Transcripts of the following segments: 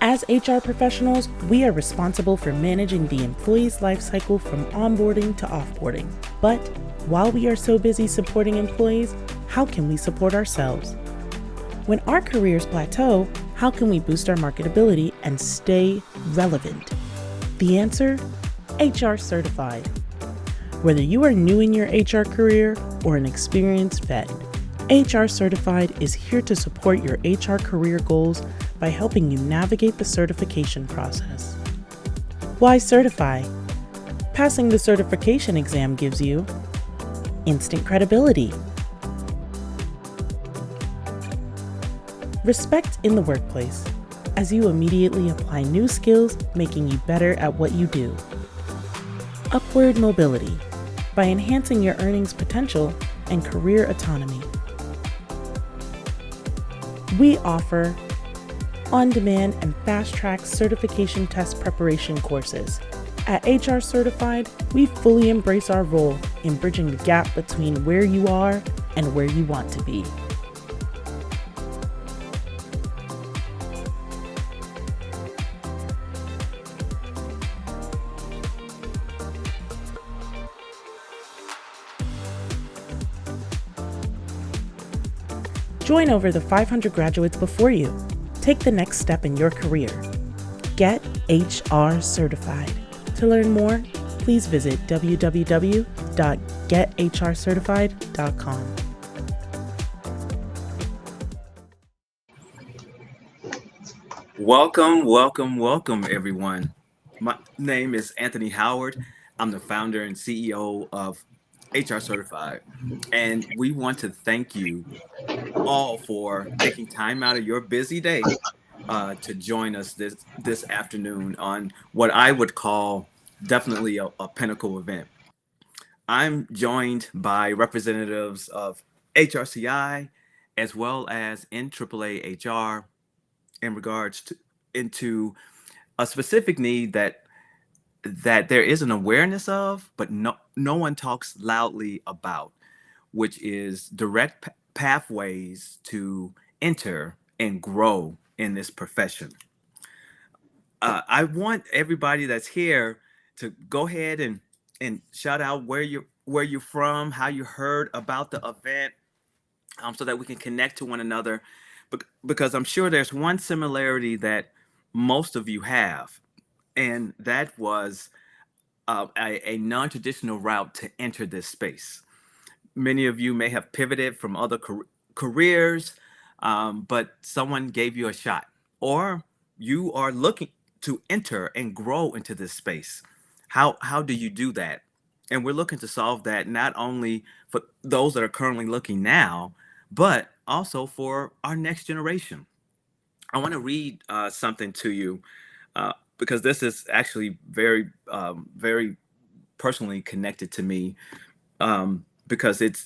As HR professionals, we are responsible for managing the employee's life cycle from onboarding to offboarding. But while we are so busy supporting employees, how can we support ourselves? When our careers plateau, how can we boost our marketability and stay relevant? The answer? HR Certified. Whether you are new in your HR career or an experienced vet, HR Certified is here to support your HR career goals by helping you navigate the certification process. Why certify? Passing the certification exam gives you instant credibility, respect in the workplace, as you immediately apply new skills, making you better at what you do. Upward mobility, by enhancing your earnings potential and career autonomy. We offer on-demand and fast-track certification test preparation courses. At HR Certified, we fully embrace our role in bridging the gap between where you are and where you want to be. Join over the 500 graduates before you. Take the next step in your career. Get HR Certified. To learn more, please visit www.gethrcertified.com. Welcome, everyone. My name is Anthony Howard. I'm the founder and CEO of HR Certified. And we want to thank you all for taking time out of your busy day to join us this afternoon on what I would call definitely a pinnacle event. I'm joined by representatives of HRCI as well as NAAAHR in regards to into a specific need that there is an awareness of, but no one talks loudly about, which is direct pathways to enter and grow in this profession. I want everybody that's here to go ahead and shout out where you're from, how you heard about the event, so that we can connect to one another. Because I'm sure there's one similarity that most of you have, and that was a non-traditional route to enter this space. Many of you may have pivoted from other careers, but someone gave you a shot, or you are looking to enter and grow into this space. How do you do that? And we're looking to solve that not only for those that are currently looking now, but also for our next generation. I want to read something to you because this is actually very personally connected to me. Because it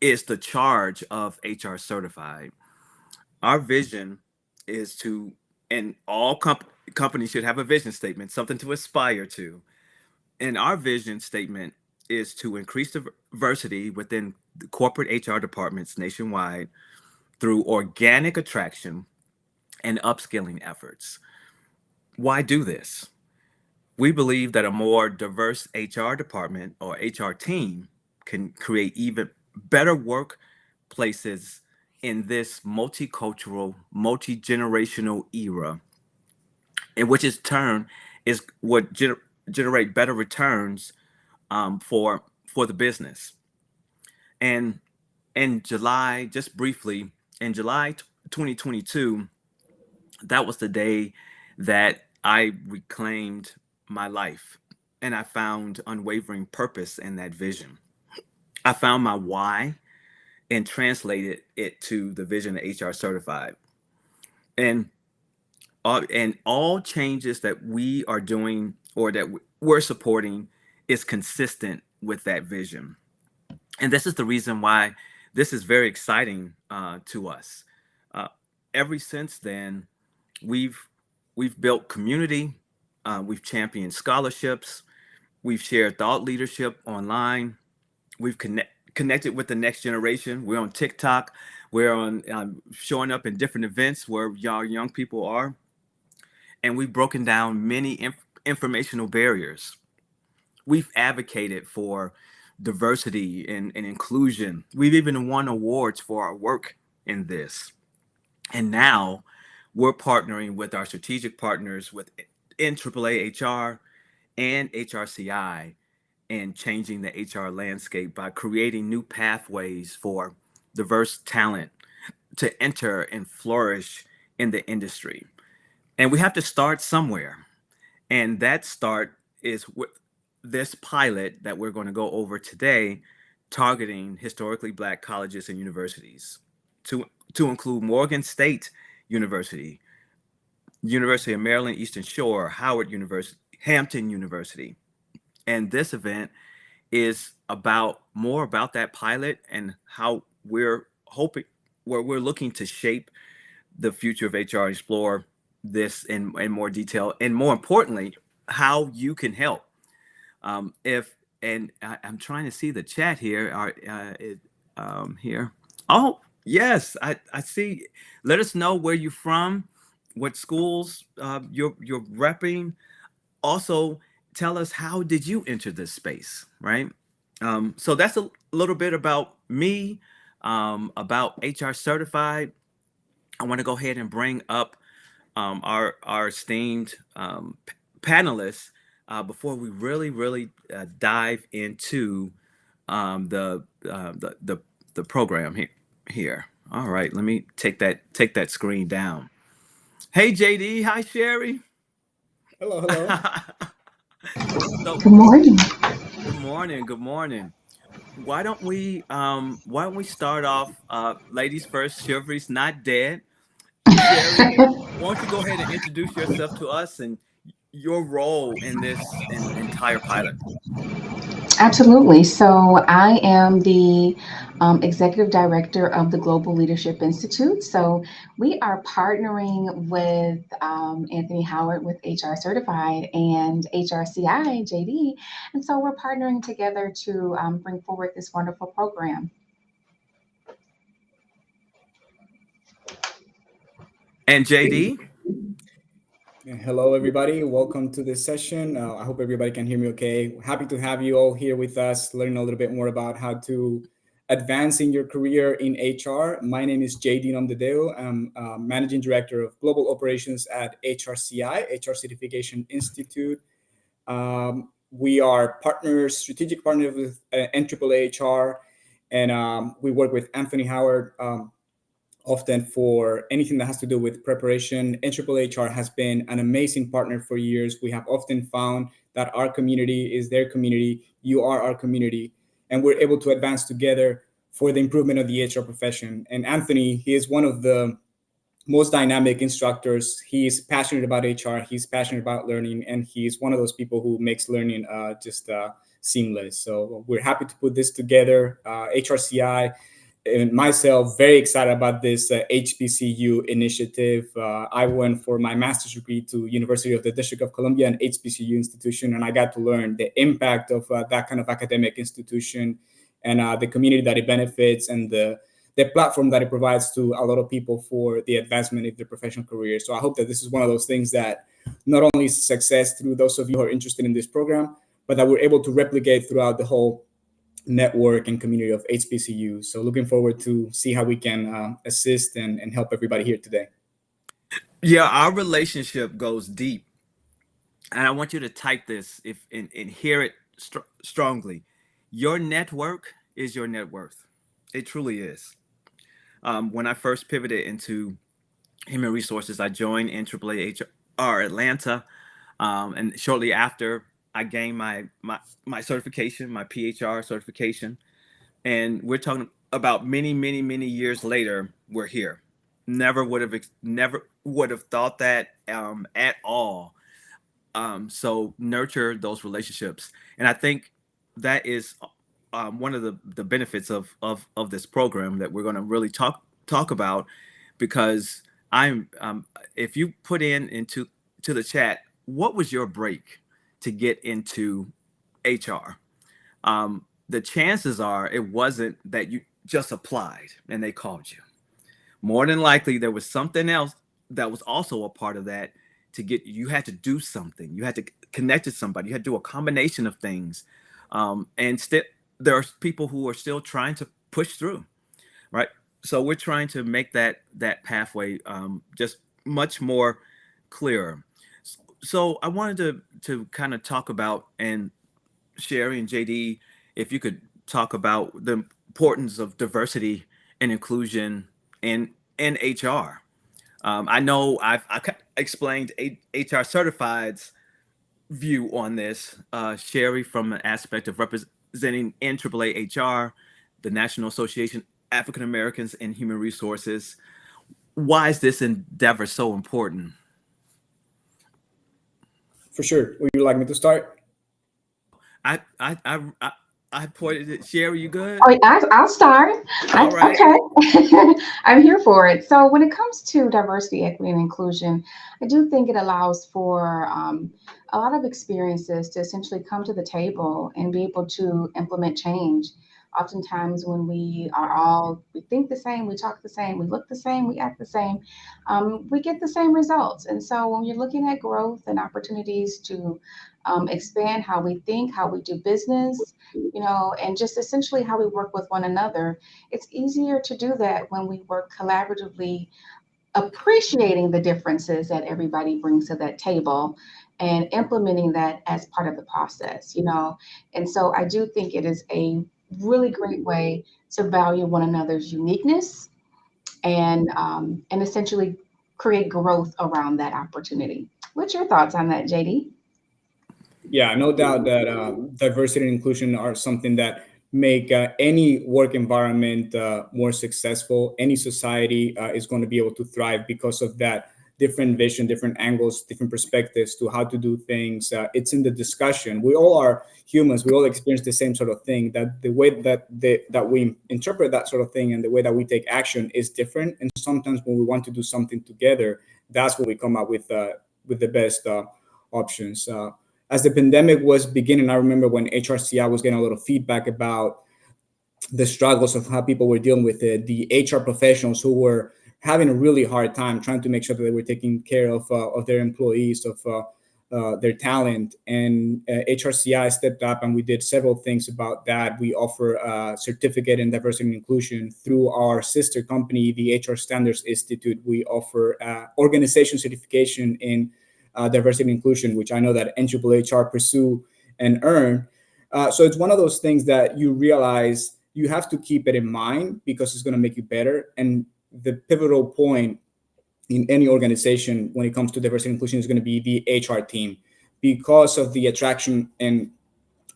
is the charge of HR Certified. Our vision is to, and all companies should have a vision statement, something to aspire to. And our vision statement is to increase diversity within the corporate HR departments nationwide through organic attraction and upskilling efforts. Why do this? We believe that a more diverse HR department or HR team can create even better workplaces in this multicultural, multi-generational era, in which its turn is what generate better returns for the business. And in July, just briefly, in July 2022, that was the day that I reclaimed my life, and I found unwavering purpose in that vision. I found my why and translated it to the vision of HR Certified. And all changes that we are doing or that we're supporting is consistent with that vision. And this is the reason why this is very exciting to us. Uh, Ever since then, we've built community, we've championed scholarships, we've shared thought leadership online. We've connected with the next generation. We're on TikTok. We're on showing up in different events where y'all young people are. and we've broken down many informational barriers. We've advocated for diversity and inclusion. We've even won awards for our work in this. And now we're partnering with our strategic partners with NAAAHR and HRCI and changing the HR landscape by creating new pathways for diverse talent to enter and flourish in the industry. And we have to start somewhere. And that start is with this pilot that we're going to go over today, targeting historically Black colleges and universities to include Morgan State University, University of Maryland Eastern Shore, Howard University, Hampton University. And this event is about more about that pilot and how we're hoping, where we're looking to shape the future of HR, explore this in more detail, and more importantly, how you can help. If and I'm trying to see the chat here. Here. Oh yes, I see. Let us know where you're from, what schools you're repping. Also, tell us how did you enter this space, right? So that's a little bit about me, about HR Certified. I want to go ahead and bring up our esteemed panelists before we really dive into the program here. All right, let me take that screen down. Hey JD, hi Sherry. Hello, hello. So Good morning. good morning, good morning. Why don't we start off ladies first, chivalry's not dead. Sherry, why don't you go ahead and introduce yourself to us and your role in this entire pilot? Absolutely. So, I am the executive director of the Global Leadership Institute. So, we are partnering with Anthony Howard with HR Certified and HRCI, JD. And so, we're partnering together to bring forward this wonderful program. And JD, Hello, everybody. Welcome to this session. I hope everybody can hear me okay. Happy to have you all here with us, learn a little bit more about how to advance in your career in HR. My name is JD Nomdedeu. I'm Managing Director of Global Operations at HRCI, HR Certification Institute. We are partners, strategic partners with NAAAHR, and we work with Anthony Howard. Often for anything that has to do with preparation. NAAAHR has been an amazing partner for years. We have often found that our community is their community, you are our community, and we're able to advance together for the improvement of the HR profession. And Anthony, he is one of the most dynamic instructors. He's passionate about HR, he's passionate about learning, and he's one of those people who makes learning just seamless. So we're happy to put this together. HRCI and myself very excited about this HBCU initiative. I went for my master's degree to University of the District of Columbia, an HBCU institution, and I got to learn the impact of that kind of academic institution and the community that it benefits and the platform that it provides to a lot of people for the advancement of their professional career. So I hope that this is one of those things that not only is success through those of you who are interested in this program, but that we're able to replicate throughout the whole network and community of HBCU. So looking forward to see how we can assist and help everybody here today. Yeah, our relationship goes deep, and I want you to type this if and hear it strongly. Your network is your net worth. It truly is. When I first pivoted into human resources, I joined NAAAHR Atlanta, and shortly after, I gained my certification, my PHR certification, and we're talking about many years later. We're here. Never would have thought that at all. So nurture those relationships, and I think that is one of the benefits of this program that we're going to really talk about, because I'm if you put into to the chat, what was your break to get into HR? The chances are it wasn't that you just applied and they called you. More than likely, there was something else that was also a part of that. you had to do something. You had to connect to somebody. You had to do a combination of things. And still, there are people who are still trying to push through, right? So we're trying to make that pathway just much more clearer. So I wanted to kind of talk about, and Sherry and JD, if you could talk about the importance of diversity and inclusion in HR. I know explained HR Certified's view on this. Sherry, from an aspect of representing NAAAHR, the National Association African Americans in Human Resources. Why is this endeavor so important? For sure. Would you like me to start? I pointed it. Sherry, you good? Oh, I'll start. All right. Okay. I'm here for it. So when it comes to diversity, equity, and inclusion, I do think it allows for a lot of experiences to essentially come to the table and be able to implement change. Oftentimes, when we think the same, we talk the same, we look the same, we act the same, we get the same results. And so when you're looking at growth and opportunities to expand how we think, how we do business, and just essentially how we work with one another, it's easier to do that when we work collaboratively, appreciating the differences that everybody brings to that table and implementing that as part of the process. And so I do think it is a really great way to value one another's uniqueness and essentially create growth around that opportunity. What's your thoughts on that, JD? Yeah, no doubt that diversity and inclusion are something that make any work environment more successful. Any society is going to be able to thrive because of that different vision, different angles, different perspectives to how to do things. It's in the discussion. We all are humans. We all experience the same sort of thing. That the way that we interpret that sort of thing and the way that we take action is different. And sometimes when we want to do something together, that's when we come up with the best options. As the pandemic was beginning, I remember when HRCI was getting a lot of feedback about the struggles of how people were dealing with it, the HR professionals who were having a really hard time trying to make sure that they were taking care of their employees, of their talent. And HRCI stepped up and we did several things about that. We offer a certificate in diversity and inclusion through our sister company, the HR Standards Institute. We offer organization certification in diversity and inclusion, which I know that NAAAHR pursue and earn. So it's one of those things that you realize you have to keep it in mind because it's going to make you better. And the pivotal point in any organization when it comes to diversity and inclusion is going to be the HR team. Because of the attraction and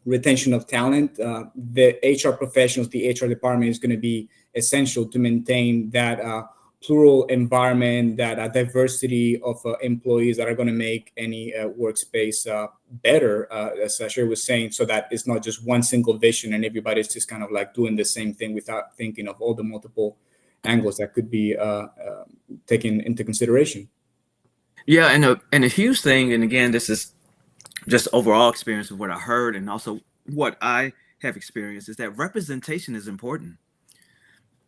retention of talent, the HR professionals, the HR department is going to be essential to maintain that plural environment, that diversity of employees that are going to make any workspace better, as Sherry was saying, so that it's not just one single vision and everybody's just kind of like doing the same thing without thinking of all the multiple angles that could be taken into consideration. Yeah, and a huge thing, and again, this is just overall experience of what I heard and also what I have experienced, is that representation is important.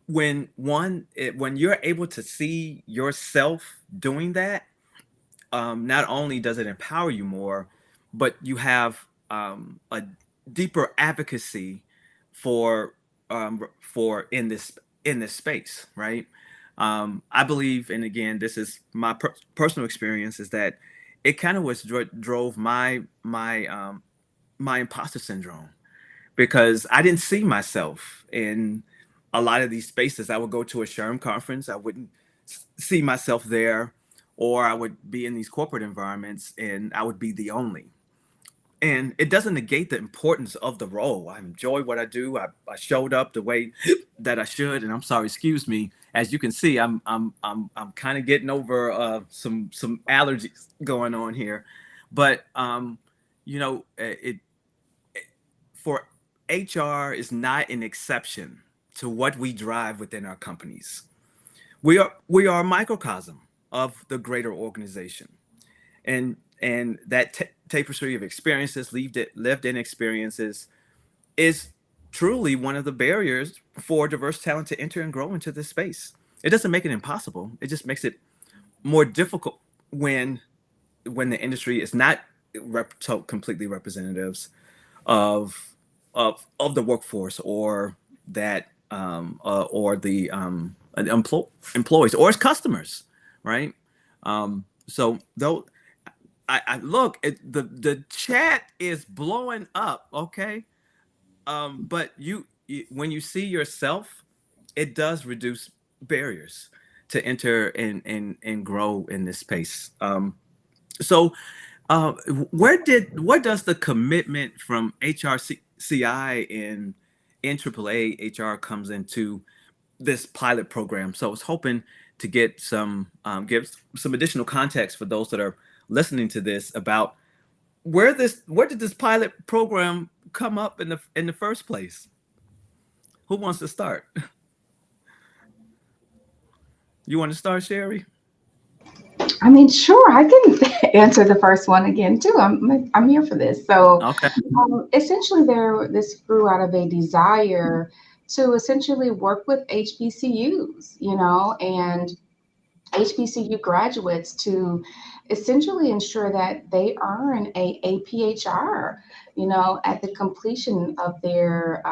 When you're able to see yourself doing that, not only does it empower you more, but you have a deeper advocacy for in this space, right? I believe, and again, this is my personal experience, is that it kind of was drove my imposter syndrome, because I didn't see myself in a lot of these spaces. I would go to a SHRM conference, I wouldn't see myself there, or I would be in these corporate environments and I would be the only. And it doesn't negate the importance of the role. I enjoy what I do. I showed up the way that I should. And I'm sorry, excuse me. As you can see, I'm kind of getting over some allergies going on here. But for HR is not an exception to what we drive within our companies. We are a microcosm of the greater organization, and that tapestry of experiences, lived in experiences, is truly one of the barriers for diverse talent to enter and grow into this space. It doesn't make it impossible. It just makes it more difficult when when the industry is not completely representatives of the workforce, or that or the employees, or its customers, right? So though I look at the chat is blowing up, okay? But when you see yourself, it does reduce barriers to enter and grow in this space. So what does the commitment from HRCI and NAAAHR comes into this pilot program? So I was hoping to get give some additional context for those that are listening to this about where did this pilot program come up in the first place? Who wants to start? You want to start, Sherry? I mean, sure, I can answer the first one again too. I'm here for this. So, Okay. essentially, this grew out of a desire to essentially work with HBCUs, and HBCU graduates to essentially ensure that they earn a APHR, at the completion of their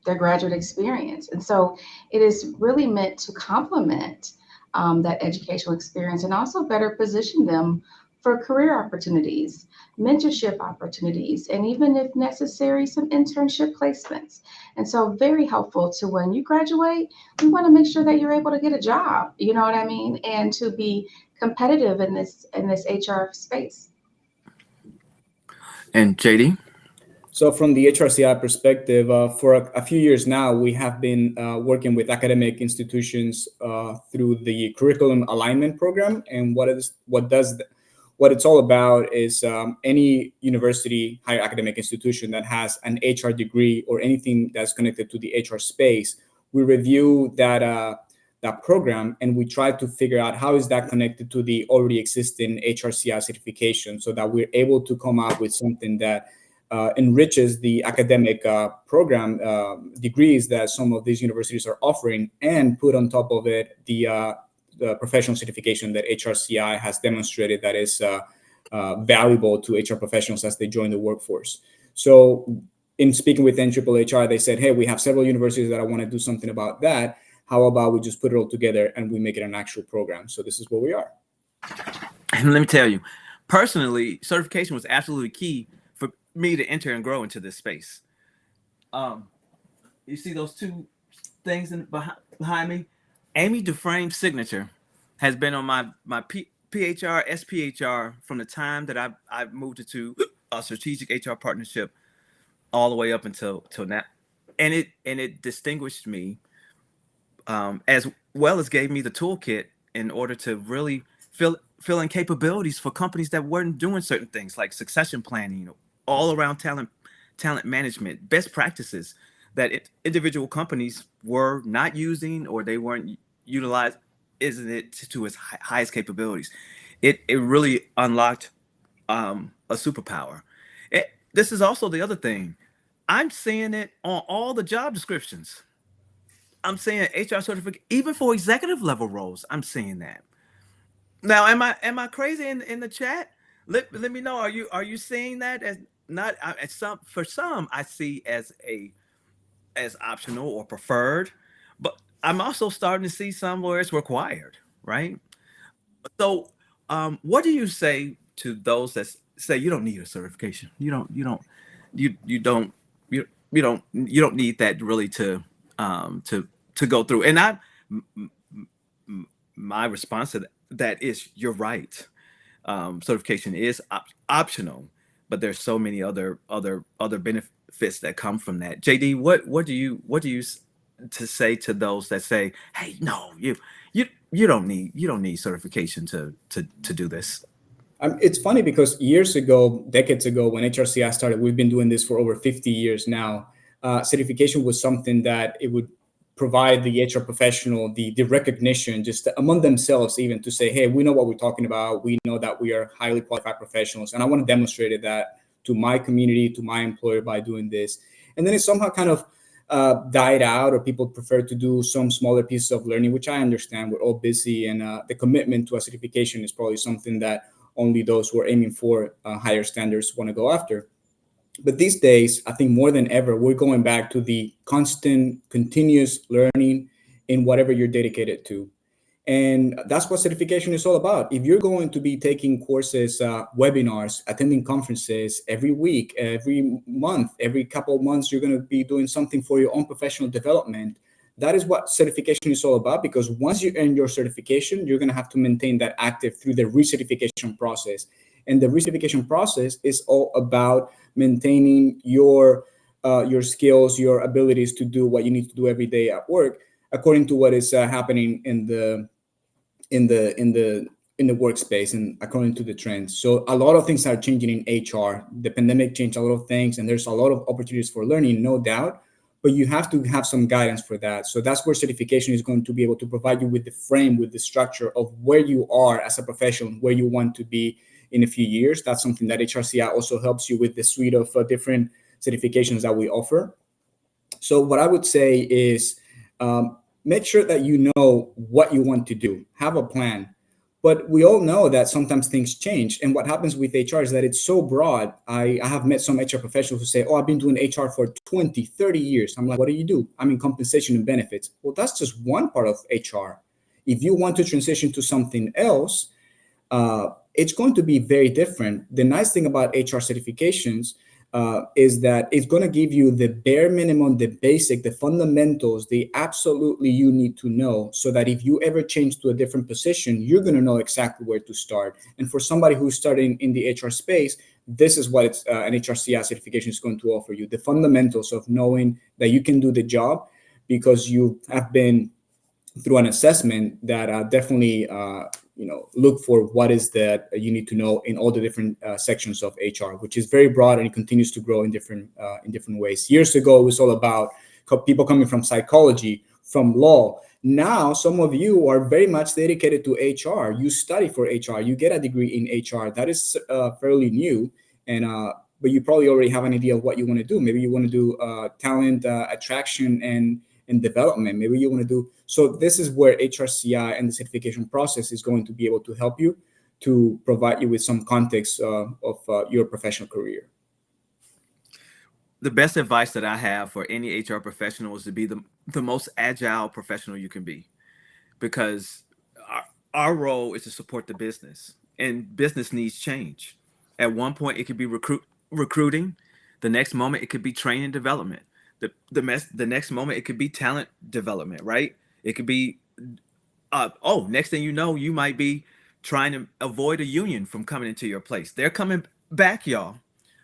graduate experience. And so it is really meant to complement that educational experience and also better position them for career opportunities, mentorship opportunities, and even if necessary, some internship placements. And so very helpful to when you graduate, we want to make sure that you're able to get a job, you know what I mean? And to be competitive in this HR space. And JD? So from the HRCI perspective, for a few years now, we have been working with academic institutions through the curriculum alignment program. And what it's all about is any university, higher academic institution that has an HR degree or anything that's connected to the HR space, we review that program and we try to figure out how is that connected to the already existing HRCI certification, so that we're able to come out with something that enriches the academic program degrees that some of these universities are offering, and put on top of it the professional certification that HRCI has demonstrated that is valuable to HR professionals as they join the workforce. So in speaking with NAAAHR, they said, hey, we have several universities that I want to do something about that. How about we just put it all together and we make it an actual program? So this is where we are. And let me tell you, personally, certification was absolutely key for me to enter and grow into this space. You see those two things behind me? Amy Dufresne's signature has been on my PHR, SPHR from the time that I moved into a strategic HR partnership all the way up until now. And it distinguished me, as well as gave me the toolkit in order to really fill in capabilities for companies that weren't doing certain things like succession planning, all around talent management, best practices that individual companies were not using, or they weren't utilizing it to its highest capabilities. It really unlocked a superpower. This is also the other thing. I'm seeing it on all the job descriptions. I'm seeing HR certificate, even for executive level roles. I'm seeing that. Now, am I crazy in the chat? Let me know. Are you seeing that as not as some I see as optional or preferred, but I'm also starting to see some where it's required, right? So, what do you say to those that say you don't need a certification? You don't you don't need that really to go through. And my response to that is, you're right. Certification is optional, but there's so many other benefits that come from that. JD, what do you to say to those that say, hey, no, you don't need certification to do this? It's funny because decades ago, when HRCI started, we've been doing this for over 50 years now. Certification was something that it would provide the HR professional the recognition just among themselves, even to say, hey, we know what we're talking about. We know that we are highly qualified professionals. And I want to demonstrate that to my community, to my employer by doing this. And then it somehow kind of died out, or people prefer to do some smaller pieces of learning, which I understand. We're all busy, and the commitment to a certification is probably something that only those who are aiming for higher standards want to go after. But these days, I think more than ever, we're going back to the constant, continuous learning in whatever you're dedicated to. And that's what certification is all about. If you're going to be taking courses, webinars, attending conferences every week, every month, every couple of months, you're going to be doing something for your own professional development. That is what certification is all about, because once you earn your certification, you're going to have to maintain that active through the recertification process. And the recertification process is all about maintaining your skills, your abilities to do what you need to do every day at work, according to what is happening in the workspace and according to the trends. So a lot of things are changing in HR. The pandemic changed a lot of things, and there's a lot of opportunities for learning, no doubt, but you have to have some guidance for that. So that's where certification is going to be able to provide you with the frame, with the structure of where you are as a professional, where you want to be in a few years. That's something that HRCI also helps you with, the suite of different certifications that we offer. So what I would say is, make sure that you know what you want to do, have a plan. But we all know that sometimes things change. And what happens with HR is that it's so broad. I have met some HR professionals who say, oh, I've been doing HR for 20, 30 years. I'm like, what do you do? I'm in compensation and benefits. Well, that's just one part of HR. If you want to transition to something else, it's going to be very different. The nice thing about HR certifications is that it's going to give you the bare minimum, the basic, the fundamentals, the absolutely you need to know, so that if you ever change to a different position, you're going to know exactly where to start. And for somebody who's starting in the HR space, this is what an HRCI certification is going to offer you, the fundamentals of knowing that you can do the job because you have been through an assessment that definitely look for what is that you need to know in all the different sections of HR, which is very broad, and it continues to grow in different ways. Years ago, it was all about people coming from psychology, from law. Now, some of you are very much dedicated to HR. You study for HR. You get a degree in HR. That is fairly new, and but you probably already have an idea of what you want to do. Maybe you want to do talent attraction and development. Maybe you want to do. So this is where HRCI and the certification process is going to be able to help you, to provide you with some context of your professional career. The best advice that I have for any HR professional is to be the most agile professional you can be, because our role is to support the business, and business needs change. At one point, it could be recruiting. The next moment, it could be training development. The next moment, it could be talent development, right? It could be, next thing you know, you might be trying to avoid a union from coming into your place. They're coming back, y'all,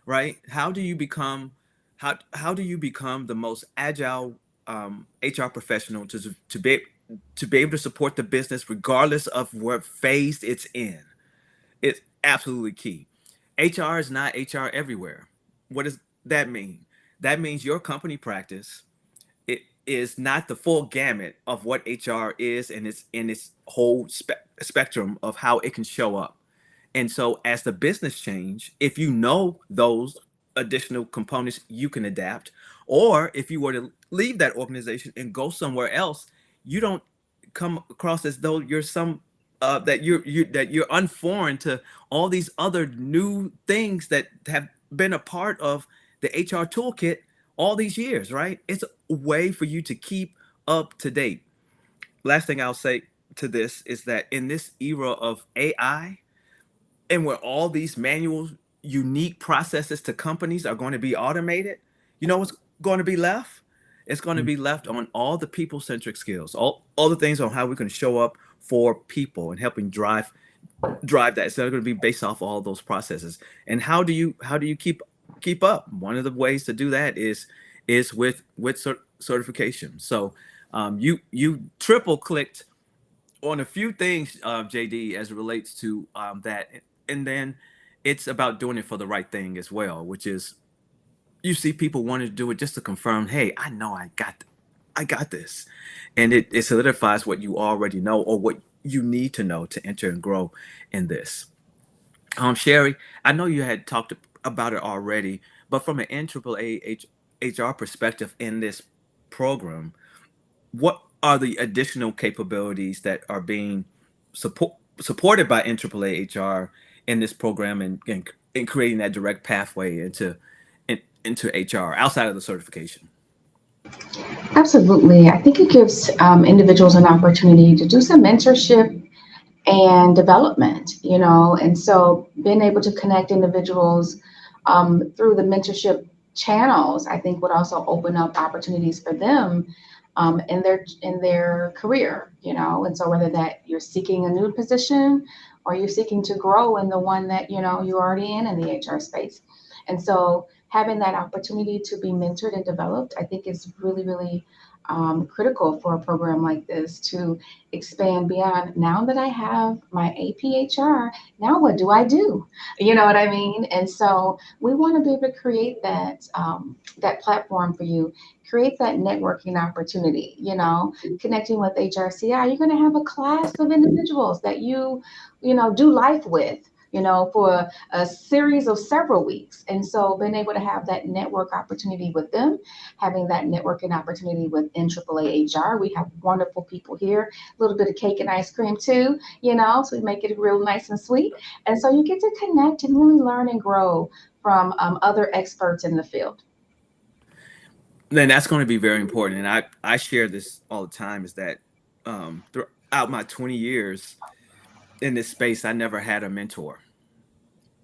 right? How do you become the most agile HR professional to be able to support the business regardless of what phase it's in? It's absolutely key. HR is not HR everywhere. What does that mean? That means your company practice, it is not the full gamut of what HR is, and it's in its whole spectrum of how it can show up. And so as the business change, if you know those additional components, you can adapt. Or if you were to leave that organization and go somewhere else, you don't come across as though you're that you're unforeign to all these other new things that have been a part of the HR toolkit all these years, right? It's a way for you to keep up to date. Last thing I'll say to this is that in this era of AI, and where all these manual, unique processes to companies are going to be automated, you know what's going to be left? It's going to be left on all the people-centric skills, all the things on how we can show up for people and helping drive that. So they're going to be based off all those processes. And how do you keep up? One of the ways to do that is with certification. So you triple clicked on a few things, JD, as it relates to that. And then it's about doing it for the right thing as well, which is you see people wanting to do it just to confirm, hey, I know I got this. And it solidifies what you already know or what you need to know to enter and grow in this. Sherry, I know you had talked about it already, but from an NAAAH HR perspective in this program, what are the additional capabilities that are being supported by NAAAH HR in this program and creating that direct pathway into HR outside of the certification. Absolutely. I think it gives individuals an opportunity to do some mentorship and development, and so being able to connect individuals through the mentorship channels, I think would also open up opportunities for them in their career, and so whether that you're seeking a new position or you're seeking to grow in the one that, you're already in the HR space. And so having that opportunity to be mentored and developed, I think is really, really critical for a program like this to expand beyond. Now that I have my APHR, now what do I do? You know what I mean? And so we want to be able to create that platform for you, create that networking opportunity, connecting with HRCI. You're going to have a class of individuals that you do life with, for a series of several weeks. And so being able to have that network opportunity with them, having that networking opportunity with NAAAHR, we have wonderful people here, a little bit of cake and ice cream too, so we make it real nice and sweet. And so you get to connect and really learn and grow from other experts in the field. Then that's going to be very important. And I share this all the time, is that throughout my 20 years in this space, I never had a mentor,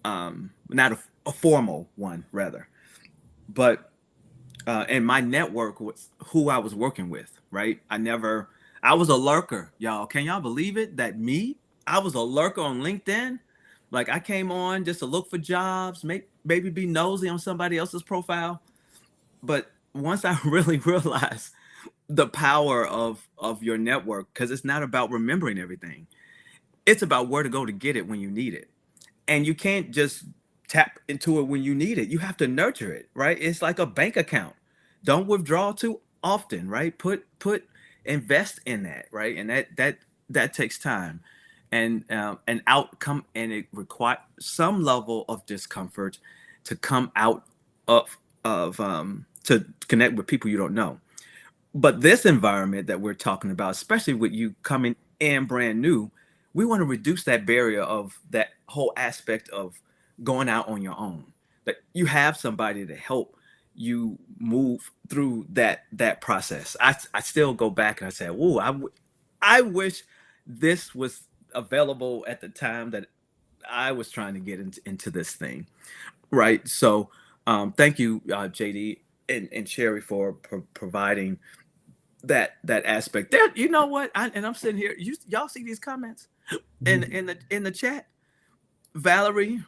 not a formal one rather, but and my network was who I was working with, right? I was a lurker, y'all. Can y'all believe it? I was a lurker on LinkedIn. Like, I came on just to look for jobs, maybe be nosy on somebody else's profile. But once I really realized the power of your network, because it's not about remembering everything. It's about where to go to get it when you need it. And you can't just tap into it when you need it. You have to nurture it, right? It's like a bank account. Don't withdraw too often, right? Invest in that, right? And that takes time and an outcome, and it requires some level of discomfort to come out of to connect with people you don't know. But this environment that we're talking about, especially with you coming in brand new, we want to reduce that barrier of that whole aspect of going out on your own. That you have somebody to help you move through that process. I still go back and I say, "Whoa, I wish this was available at the time that I was trying to get into this thing." Right. So thank you, JD and Sherry, for providing that aspect there. You know what? I'm sitting here. Y'all see these comments in the chat? Valerie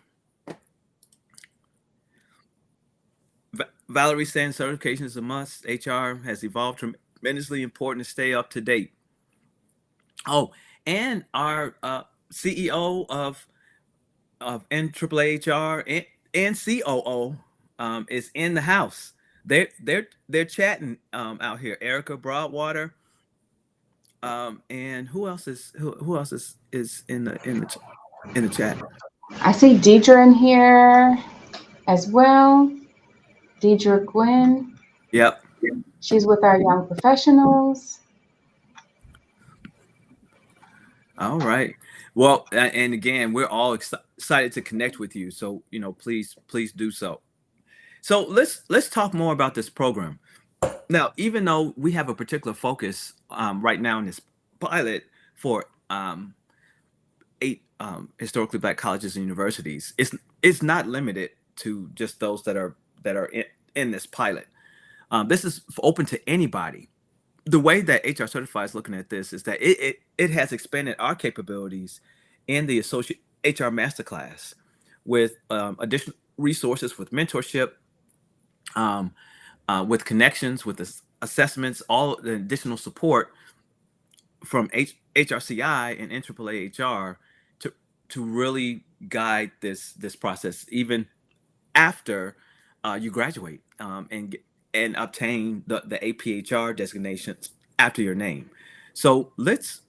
saying certification is a must. HR has evolved tremendously, important to stay up to date. Oh, and our CEO of NAAAHR and COO is in the house. They're chatting out here. Erica Broadwater, and who else is in the chat? I see Deidre in here as well. Deidre Gwynn. Yep. She's with our young professionals. All right. Well, and again, we're all excited to connect with you. So, please do so. So let's talk more about this program. Now, even though we have a particular focus right now in this pilot for 8 historically Black colleges and universities, it's not limited to just those that are in this pilot. This is open to anybody. The way that HR Certified is looking at this is that it has expanded our capabilities in the Associate HR Masterclass with additional resources, with mentorship, with connections, with assessments, all the additional support from HRCI and NAAAHR to really guide this process even after you graduate and obtain the APHR designations after your name. So let's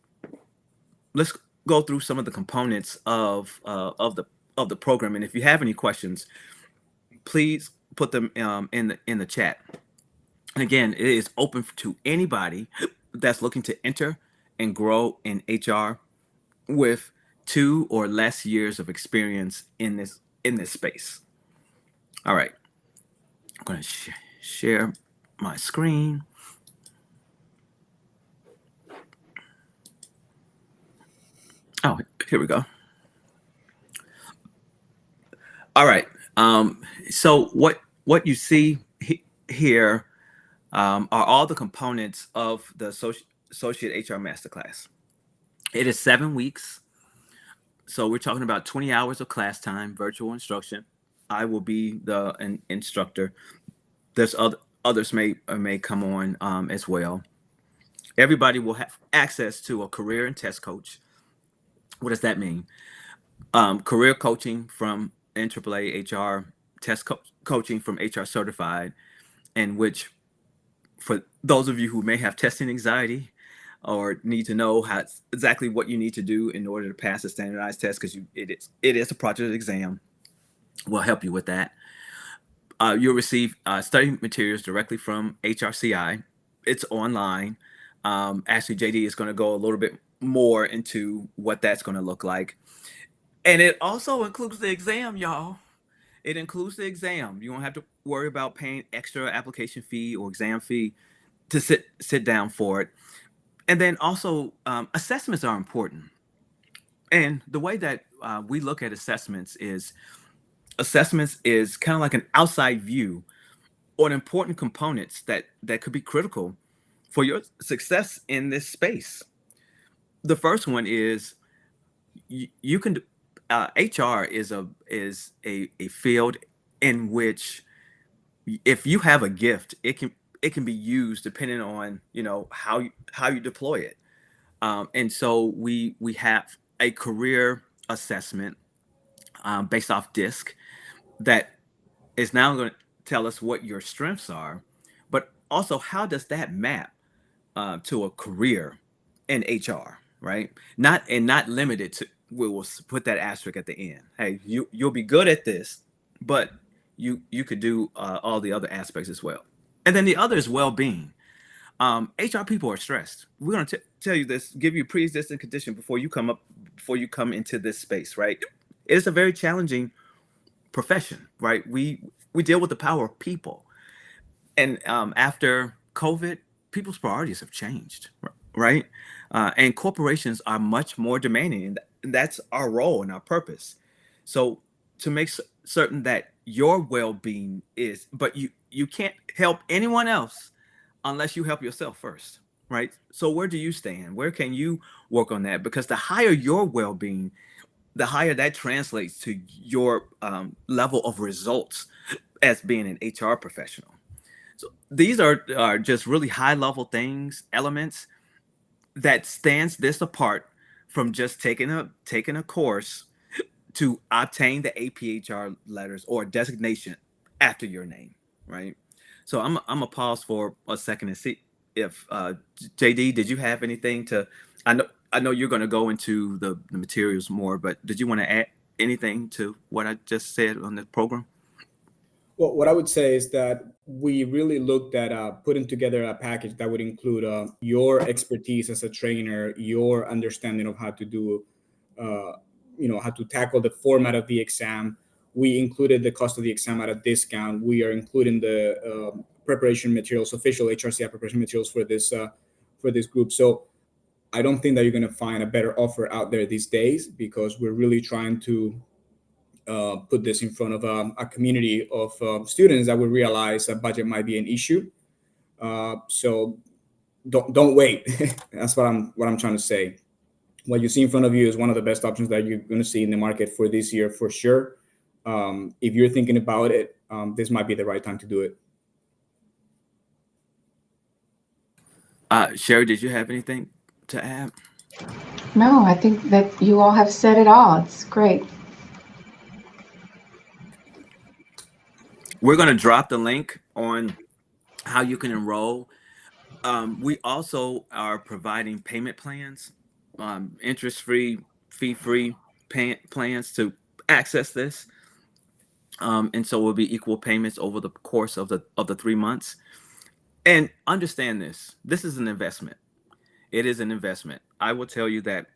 go through some of the components of the program. And if you have any questions, please put them in the chat. And again, it is open to anybody that's looking to enter and grow in HR with 2 or less years of experience in this space. All right, I'm going to share my screen. Oh, here we go. All right. So what you see here are all the components of the Associate HR Masterclass. It is 7 weeks. So we're talking about 20 hours of class time, virtual instruction. I will be the instructor. There's others may come on as well. Everybody will have access to a career and test coach. What does that mean? Career coaching from NAAAH HR, test coaching from HR Certified, in which, for those of you who may have testing anxiety or need to know exactly what you need to do in order to pass a standardized test, because it is a project exam, we'll help you with that. You'll receive study materials directly from HRCI. It's online. Actually, JD is going to go a little bit more into what that's going to look like. And it also includes the exam, y'all. It includes the exam. You won't have to worry about paying extra application fee or exam fee to sit down for it. And then also, assessments are important. And the way that we look at assessments is kind of like an outside view on important components that could be critical for your success in this space. The first one is you can HR is a field in which, if you have a gift, it can be used depending on how you deploy it. And so we have a career assessment based off DISC that is now going to tell us what your strengths are, but also how does that map to a career in HR, right? Not limited to. We'll put that asterisk at the end. Hey, you'll be good at this, but you could do all the other aspects as well. And then the other is well-being. HR people are stressed. We're going to tell you this, give you a pre-existing condition before you come into this space, right? It is a very challenging profession, right? We deal with the power of people. And after COVID, people's priorities have changed, right? And corporations are much more demanding, and that's our role and our purpose. So to make certain that your well-being is, but you can't help anyone else unless you help yourself first, right? So where do you stand? Where can you work on that? Because the higher your well-being, the higher that translates to your level of results as being an HR professional. So these are just really high-level elements that stands this apart from just taking a course to obtain the APHR letters or designation after your name, right? So I'm gonna pause for a second and see if JD, did you have anything to? I know you're going to go into the materials more, but did you want to add anything to what I just said on the program? Well, what I would say is that we really looked at putting together a package that would include your expertise as a trainer, your understanding of how to do, how to tackle the format of the exam. We included the cost of the exam at a discount. We are including the preparation materials, official HRCI preparation materials for this group. So I don't think that you're going to find a better offer out there these days, because we're really trying to put this in front of a community of students that will realize that budget might be an issue. So don't wait. That's what I'm trying to say. What you see in front of you is one of the best options that you're going to see in the market for this year, for sure. If you're thinking about it, this might be the right time to do it. Sherry, did you have anything to add? No, I think that you all have said it all. It's great. We're going to drop the link on how you can enroll. We also are providing payment plans, interest-free, fee-free plans to access this. And so it will be equal payments over the course of the 3 months. And understand this is an investment. It is an investment. I will tell you that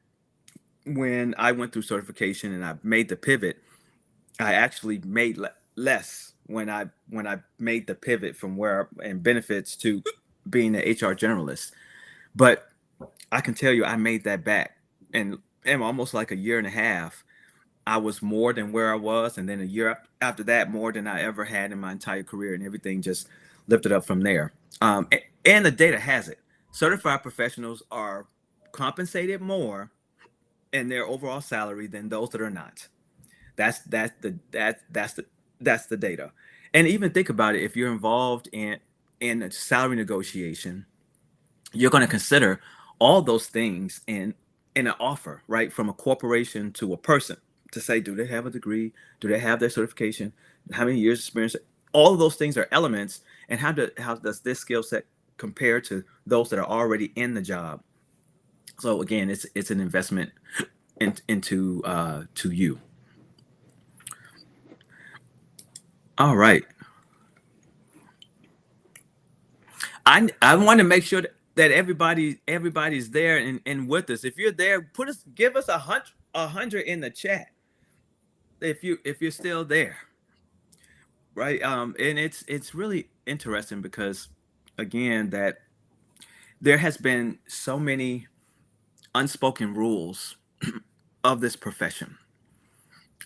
when I went through certification and I made the pivot, I actually made less when I made the pivot from where and benefits to being an HR generalist. But I can tell you, I made that back, and almost like a year and a half, I was more than where I was, and then a year after that, more than I ever had in my entire career, and everything just lifted up from there. And the data has it: certified professionals are compensated more in their overall salary than those that are not. That's the data. And even think about it: if you're involved in a salary negotiation, you're going to consider all those things in an offer, right? From a corporation to a person, to say, do they have a degree? Do they have their certification? How many years experience? All of those things are elements. And how does this skill set compare to those that are already in the job? So again, it's an investment into to you. All right. I want to make sure that everybody's there and with us. If you're there, give us a hundred in the chat if you're still there, right? And it's really interesting because, again, that there has been so many unspoken rules of this profession,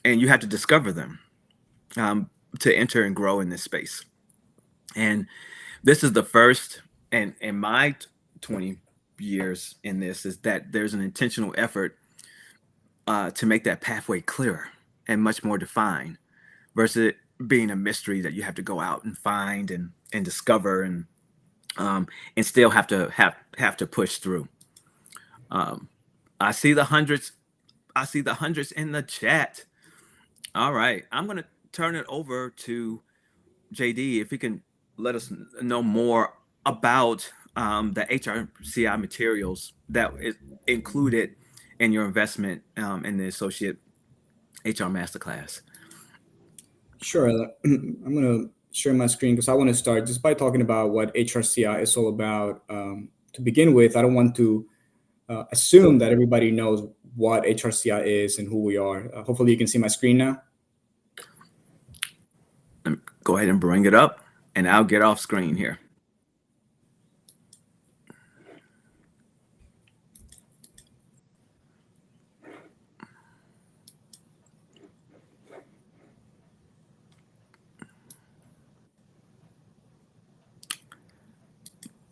and you have to discover them to enter and grow in this space. And this is the first, and in my 20 years in this, is that there's an intentional effort to make that pathway clearer and much more defined, versus it being a mystery that you have to go out and find and discover and still have to push through. I see the hundreds. I see the hundreds in the chat. All right, I'm gonna turn it over to JD if he can let us know more about the HRCI materials that is included in your investment in the Associate HR Masterclass. Sure. I'm going to share my screen because I want to start just by talking about what HRCI is all about. To begin with, I don't want to assume that everybody knows what HRCI is and who we are. Hopefully you can see my screen now. Go ahead and bring it up, and I'll get off screen here.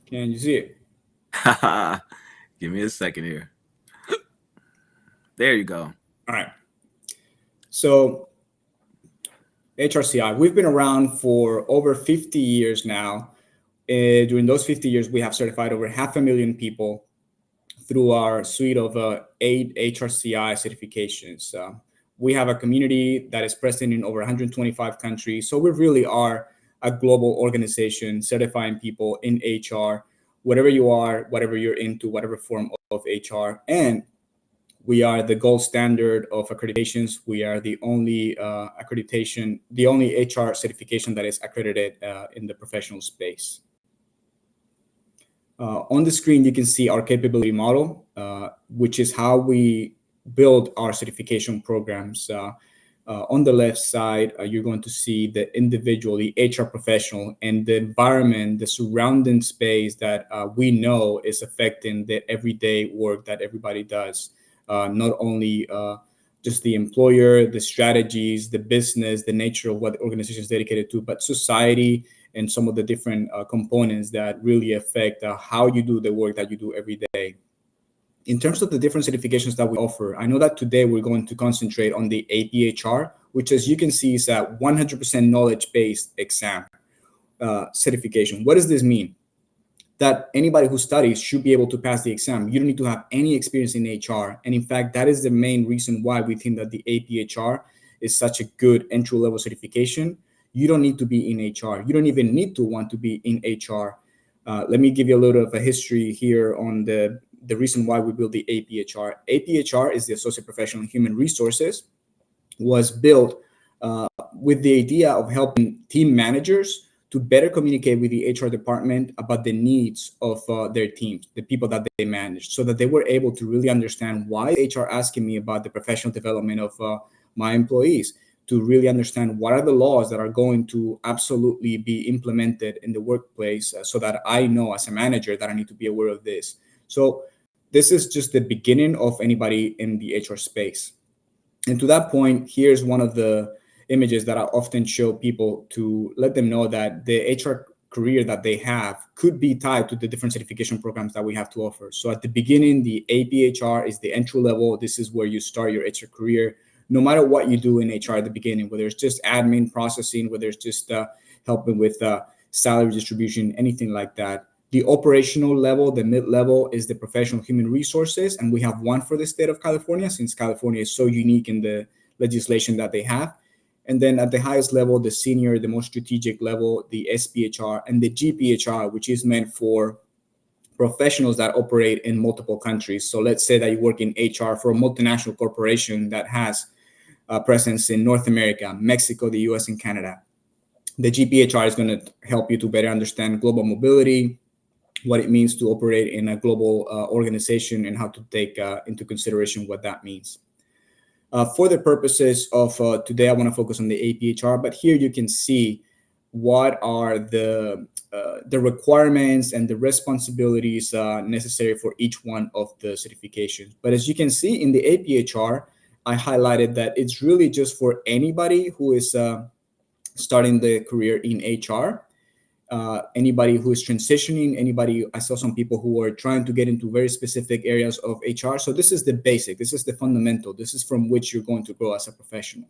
Can you see it? Give me a second here. There you go. All right. So HRCI, we've been around for over 50 years now. During those 50 years, we have certified over 500,000 people through our suite of 8 HRCI certifications. We have a community that is present in over 125 countries. So we really are a global organization certifying people in HR, whatever you are, whatever you're into, whatever form of HR. And we are the gold standard of accreditations. We are the only accreditation, the only HR certification that is accredited in the professional space. On the screen, you can see our capability model, which is how we build our certification programs. On the left side, you're going to see the individual, the HR professional, and the environment, the surrounding space that we know is affecting the everyday work that everybody does. Not only just the employer, the strategies, the business, the nature of what the organization is dedicated to, but society and some of the different components that really affect how you do the work that you do every day. In terms of the different certifications that we offer, I know that today we're going to concentrate on the APHR, which, as you can see, is a 100% knowledge-based exam certification. What does this mean? That anybody who studies should be able to pass the exam. You don't need to have any experience in HR. And in fact, that is the main reason why we think that the APHR is such a good entry-level certification. You don't need to be in HR. You don't even need to want to be in HR. Let me give you a little of a history here on the reason why we built the APHR. APHR is the Associate Professional in Human Resources, was built with the idea of helping team managers to better communicate with the HR department about the needs of their teams, the people that they manage, so that they were able to really understand why HR asking me about the professional development of my employees, to really understand what are the laws that are going to absolutely be implemented in the workplace, so that I know as a manager that I need to be aware of this. So this is just the beginning of anybody in the HR space. And to that point, here's one of the images that I often show people to let them know that the HR career that they have could be tied to the different certification programs that we have to offer. So at the beginning, the APHR is the entry level. This is where you start your HR career. No matter what you do in HR at the beginning, whether it's just admin processing, whether it's just helping with salary distribution, anything like that. The operational level, the mid-level, is the professional human resources, and we have one for the state of California, since California is so unique in the legislation that they have. And then at the highest level, the senior, the most strategic level, the SPHR, and the GPHR, which is meant for professionals that operate in multiple countries. So let's say that you work in HR for a multinational corporation that has a presence in North America, Mexico, the US, and Canada. The GPHR is going to help you to better understand global mobility, what it means to operate in a global organization, and how to take into consideration what that means. For the purposes of today, I want to focus on the APHR, but here you can see what are the requirements and the responsibilities necessary for each one of the certifications. But as you can see in the APHR, I highlighted that it's really just for anybody who is starting the career in HR. Anybody who is transitioning, anybody, I saw some people who are trying to get into very specific areas of HR. So this is the basic, this is the fundamental, this is from which you're going to grow as a professional.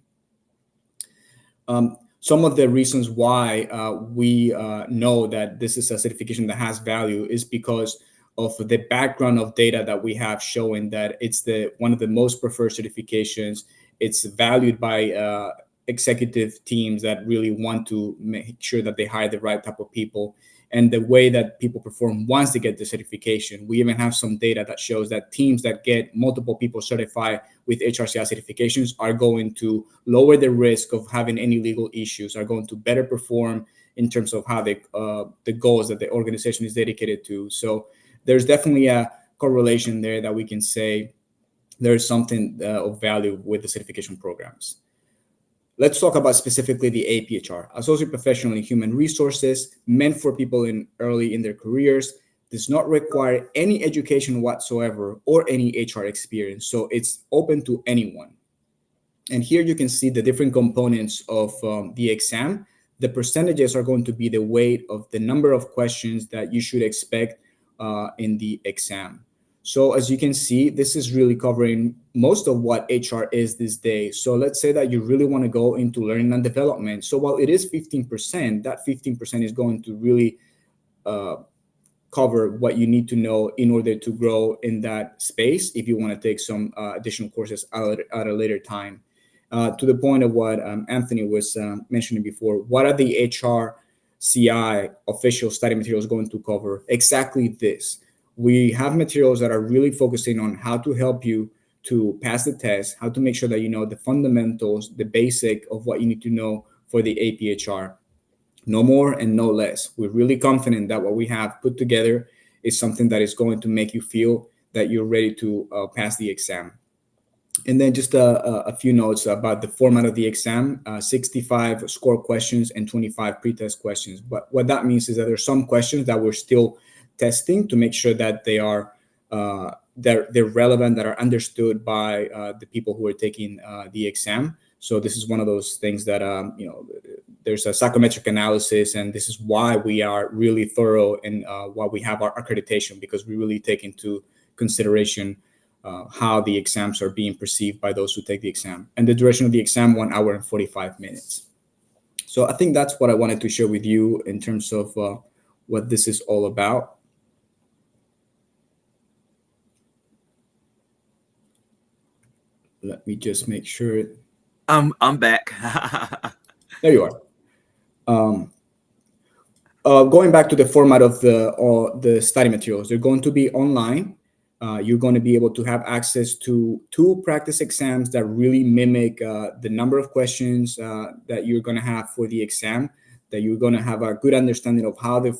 Some of the reasons why we know that this is a certification that has value is because of the background of data that we have showing that it's one of the most preferred certifications. It's valued by executive teams that really want to make sure that they hire the right type of people, and the way that people perform once they get the certification. We even have some data that shows that teams that get multiple people certified with HRCI certifications are going to lower the risk of having any legal issues, are going to better perform in terms of how they the goals that the organization is dedicated to. So there's definitely a correlation there that we can say there's something of value with the certification programs. Let's talk about specifically the APHR, Associate Professional in Human Resources, meant for people early in their careers, does not require any education whatsoever or any HR experience. So it's open to anyone. And here you can see the different components of the exam. The percentages are going to be the weight of the number of questions that you should expect in the exam. So as you can see, this is really covering most of what HR is these days. So let's say that you really want to go into learning and development. So while it is 15%, that 15% is going to really cover what you need to know in order to grow in that space if you want to take some additional courses at a later time. To the point of what Anthony was mentioning before, what are the HRCI official study materials going to cover? Exactly this. We have materials that are really focusing on how to help you to pass the test, how to make sure that you know the fundamentals, the basic of what you need to know for the APHR. No more and no less. We're really confident that what we have put together is something that is going to make you feel that you're ready to pass the exam. And then just a few notes about the format of the exam, 65 score questions and 25 pretest questions. But what that means is that there's some questions that we're still testing to make sure that they are they're relevant, that are understood by the people who are taking the exam. So this is one of those things that there's a psychometric analysis, and this is why we are really thorough and why we have our accreditation, because we really take into consideration how the exams are being perceived by those who take the exam. And the duration of the exam, 1 hour and 45 minutes. So I think that's what I wanted to share with you in terms of what this is all about. Let me just make sure. I'm back. There you are. Going back to the format of the study materials, they're going to be online. You're going to be able to have access to 2 practice exams that really mimic the number of questions that you're going to have for the exam. that you're going to have a good understanding of how the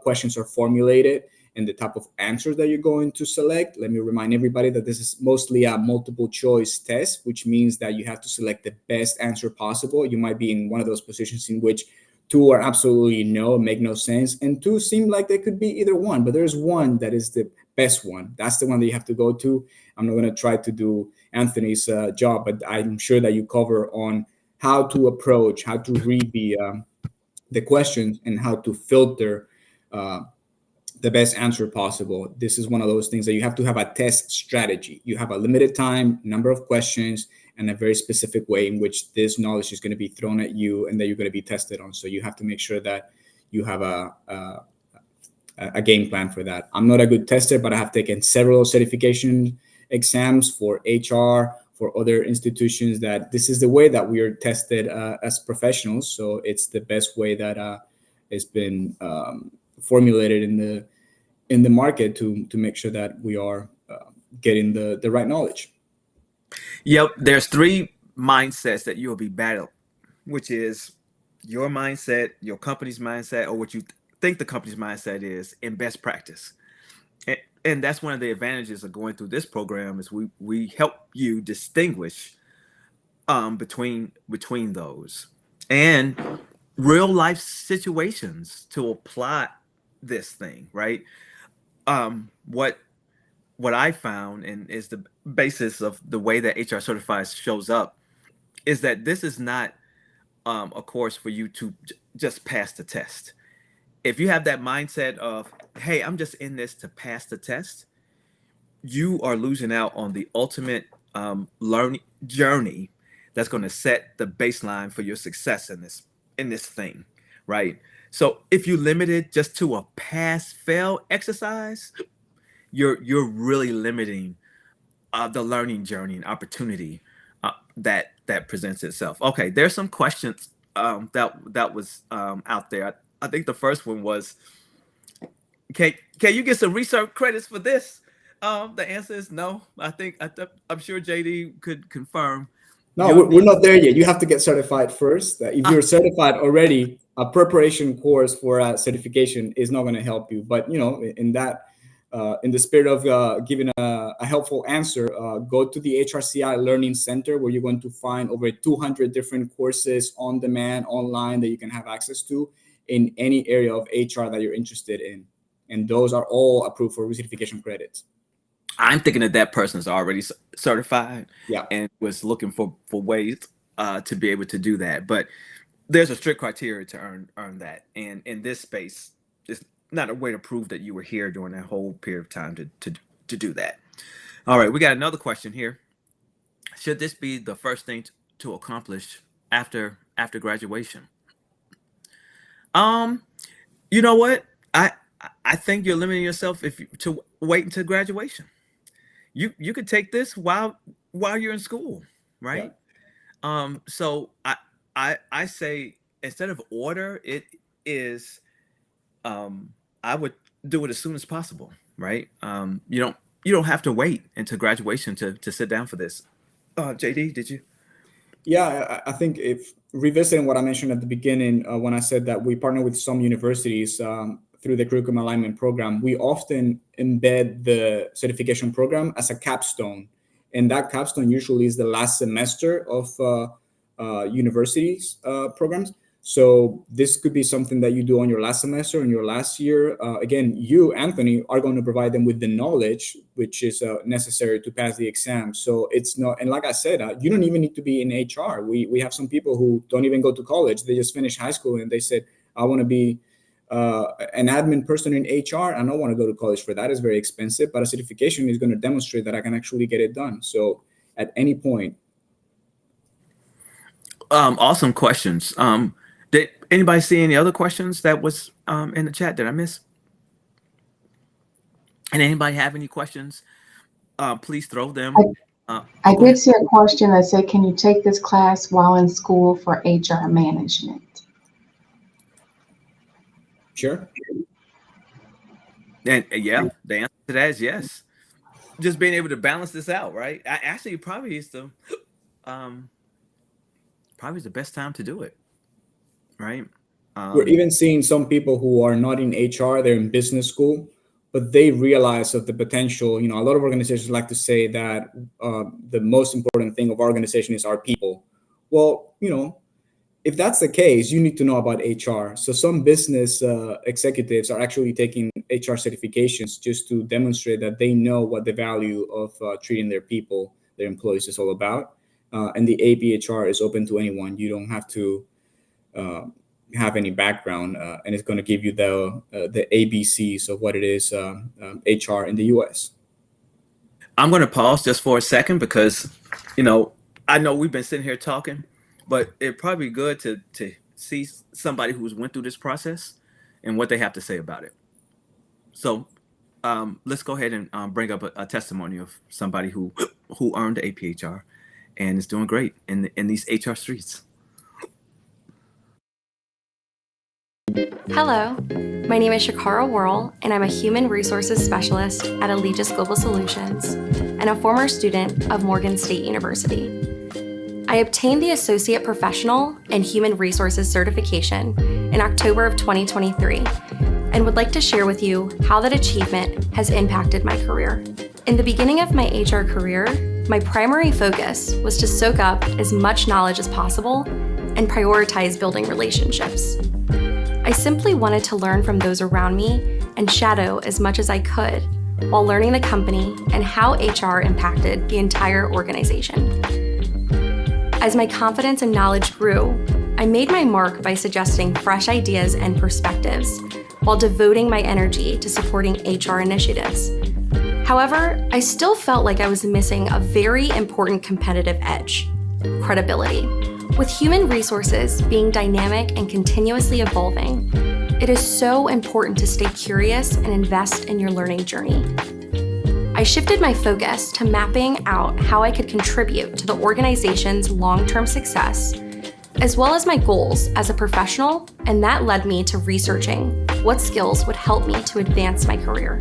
questions are formulated and the type of answers that you're going to select. Let me remind everybody that this is mostly a multiple choice test, which means that you have to select the best answer possible. You might be in one of those positions in which two are absolutely no, make no sense, and two seem like they could be either one, but there's one that is the best one. That's the one that you have to go to. I'm not going to try to do Anthony's job, but I'm sure that you cover on how to approach, how to read the questions, and how to filter the best answer possible. This is one of those things that you have to have a test strategy. You have a limited time, number of questions, and a very specific way in which this knowledge is going to be thrown at you and that you're going to be tested on. So you have to make sure that you have a game plan for that. I'm not a good tester, but I have taken several certification exams for HR, for other institutions, that this is the way that we are tested as professionals. So it's the best way that it's been formulated in the market to make sure that we are getting the right knowledge. Yep, there's three mindsets that you'll be battled, which is your mindset, your company's mindset, or what you think the company's mindset is, in best practice. And that's one of the advantages of going through this program, is we help you distinguish between those and real life situations to apply this thing, right? What I found, and is the basis of the way that HR Certified shows up, is that this is not a course for you to just pass the test. If you have that mindset of, hey, I'm just in this to pass the test, you are losing out on the ultimate learning journey that's going to set the baseline for your success in this thing, right? So if you limit it just to a pass-fail exercise, you're really limiting the learning journey and opportunity that presents itself. Okay, there's some questions that was out there. I think the first one was, can you get some research credits for this? The answer is no. I'm sure JD could confirm. No, we're not there yet. You have to get certified first. If you're certified already, a preparation course for a certification is not going to help you. But in the spirit of giving a helpful answer, go to the HRCI Learning Center, where you're going to find over 200 different courses on demand, online, that you can have access to in any area of HR that you're interested in. And those are all approved for recertification credits. I'm thinking that person is already certified, yeah, and was looking for ways to be able to do that. But there's a strict criteria to earn that. And in this space, it's not a way to prove that you were here during that whole period of time to do that. All right, we got another question here. Should this be the first thing to accomplish after graduation? You know what? I think you're limiting yourself to wait until graduation. You could take this while you're in school, right? Yeah. So I say, instead of order, it is I would do it as soon as possible, right? You don't have to wait until graduation to sit down for this. JD, did you? Yeah, I think, if revisiting what I mentioned at the beginning, when I said that we partner with some universities through the curriculum alignment program, we often embed the certification program as a capstone. And that capstone usually is the last semester of universities programs. So this could be something that you do on your last semester, in your last year. Again, you, Anthony, are going to provide them with the knowledge which is necessary to pass the exam. So it's not, and like I said, you don't even need to be in HR. We have some people who don't even go to college. They just finished high school and they said, I want to be an admin person in HR. I don't want to go to college for that. It's very expensive, but a certification is going to demonstrate that I can actually get it done. So at any point. Awesome questions. Did anybody see any other questions that was in the chat? Did I miss? And anybody have any questions? Please throw them. I did see a question that said, can you take this class while in school for HR management? Sure. And yeah, the answer to that is yes. Just being able to balance this out, right? Actually, probably is the best time to do it, right? We're even seeing some people who are not in HR, they're in business school, but they realize of the potential. A lot of organizations like to say that the most important thing of our organization is our people. Well, if that's the case, you need to know about HR. So some business executives are actually taking HR certifications just to demonstrate that they know what the value of treating their people, their employees, is all about. And the APHR is open to anyone. You don't have to have any background, and it's going to give you the ABCs of what it is HR in the US. I'm going to pause just for a second because, I know we've been sitting here talking, but it'd probably be good to see somebody who's went through this process and what they have to say about it. So let's go ahead and bring up a testimony of somebody who earned the APHR and is doing great in these HR streets. Hello, my name is Shakara Worrell, and I'm a Human Resources Specialist at Allegis Global Solutions and a former student of Morgan State University. I obtained the Associate Professional in Human Resources certification in October of 2023 and would like to share with you how that achievement has impacted my career. In the beginning of my HR career, my primary focus was to soak up as much knowledge as possible and prioritize building relationships. I simply wanted to learn from those around me and shadow as much as I could while learning the company and how HR impacted the entire organization. As my confidence and knowledge grew, I made my mark by suggesting fresh ideas and perspectives while devoting my energy to supporting HR initiatives. However, I still felt like I was missing a very important competitive edge: credibility. With human resources being dynamic and continuously evolving, it is so important to stay curious and invest in your learning journey. I shifted my focus to mapping out how I could contribute to the organization's long-term success, as well as my goals as a professional, and that led me to researching what skills would help me to advance my career.